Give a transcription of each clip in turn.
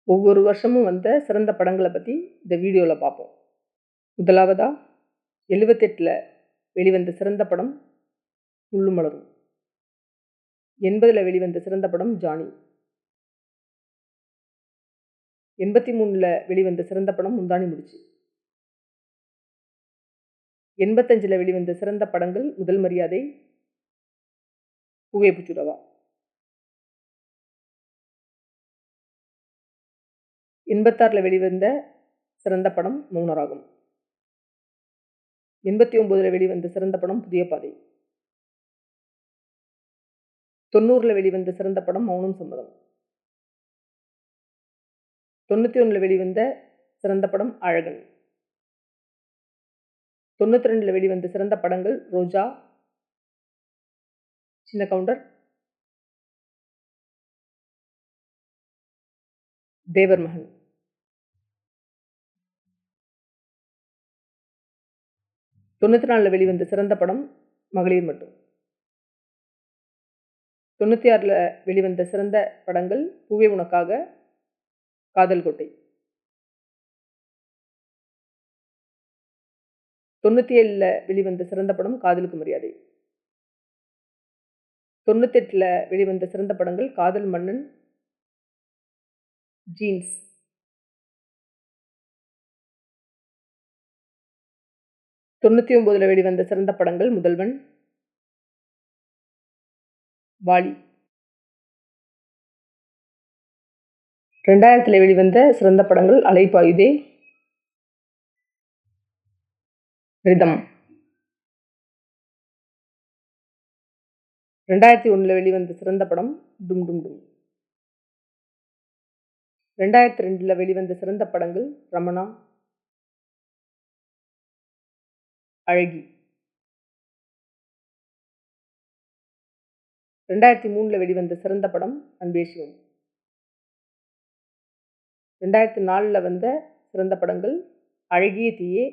ஒவ்வொரு வருஷமும் வந்த சிறந்த படங்களை பற்றி இந்த வீடியோவில் பார்ப்போம். முதலாவதா 78ல் வெளிவந்த சிறந்த படம் முள்ளும் மலரும். 80ல் வெளிவந்த சிறந்த படம் ஜானி. 83ல் வெளிவந்த சிறந்த படம் முந்தானி முடிச்சு. 85ல் வெளிவந்த சிறந்த படங்கள் முதல் மரியாதை, பூவே பூச்சுடவா. 86ல் வெளிவந்த சிறந்த படம் மௌனராகம். 89ல் வெளிவந்த சிறந்த படம் புதிய பாதை. 90ல் வெளிவந்த சிறந்த படம் மௌனம் சம்மதம். 91ல் வெளிவந்த சிறந்த படம் அழகன். 92ல் வெளிவந்த சிறந்த படங்கள் ரோஜா, சின்ன கவுண்டர், தேவர் மகன். 94ல் வெளிவந்த சிறந்த படம் மகளிர் மட்டும். 96ல் வெளிவந்த சிறந்த படங்கள் பூவே உனக்காக, காதல் கோட்டை. 97ல் வெளிவந்த சிறந்த படம் காதலுக்கு மரியாதை. 98ல் வெளிவந்த சிறந்த படங்கள் காதல் மன்னன், ஜீன்ஸ். 99ல் வெளிவந்த சிறந்த படங்கள் முதல்வன், வாலி. 2000ல் வெளிவந்த சிறந்த படங்கள் அலைபாயுதே, ரிதம். 2001ல் வெளிவந்த சிறந்த படம் டும் டும் டும். 2002ல் வெளிவந்த சிறந்த படங்கள் ரமணா, அழகி. 2003ல் வெளிவந்த சிறந்த படம் அன்பே சிவம். 2004ல் வந்த சிறந்த படங்கள் அழகிய தீயே,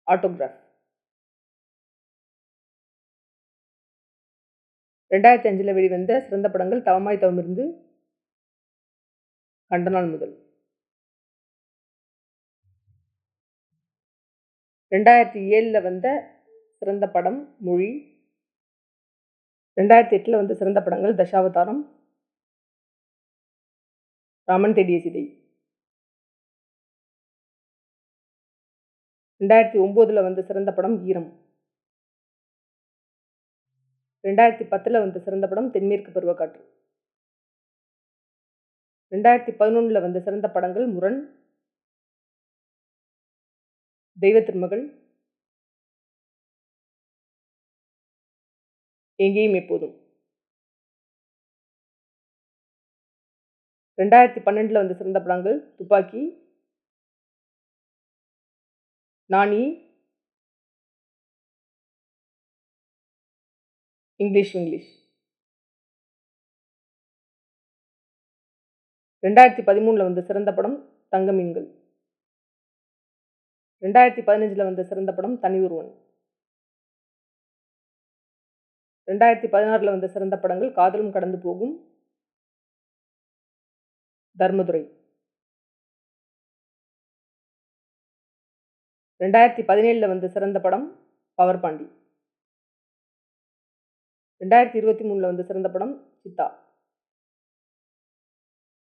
ஆட்டோகிராஃப். 2005ல் வெளிவந்த சிறந்த படங்கள் தவமாய் தவமிருந்து, கண்ட நாள் முதல். 2007ல் வந்த சிறந்த படம் மொழி. 2008ல் வந்த சிறந்த படங்கள் தசாவதாரம், ராமன் தேடிய சீதை. 2009ல் வந்த சிறந்த படம் ஈரம். 2010ல் வந்த சிறந்த படம் தென்மேற்கு பருவக்காற்று. 2011ல் வந்த சிறந்த படங்கள் முரண், தெய்வ திருமகள், எங்கேயும் எப்போதும். 2012ல் வந்த சிறந்த படங்கள் துப்பாக்கி, நானி, இங்கிலீஷ். 2013ல் வந்த சிறந்த படம் தங்க மீன்கள். 2015ல் வந்த சிறந்த படம் தனி ஒருவன். 2016ல் வந்த சிறந்த படங்கள் காதலும் கடந்து போகும், தர்மதுரை. 2017ல் வந்த சிறந்த படம் பவர் பாண்டி. 2023ல் வந்த சிறந்த படம் சித்தா.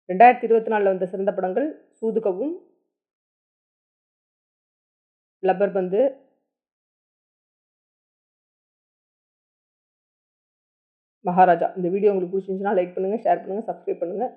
2024ல் வந்த சிறந்த படங்கள் சூதுகவும், லப்பர் பந்து, மகாராஜா. இந்த வீடியோ உங்களுக்கு பிடிச்சிருந்துச்சுன்னா லைக் பண்ணுங்கள், ஷேர் பண்ணுங்கள், சப்ஸ்கிரைப் பண்ணுங்கள்.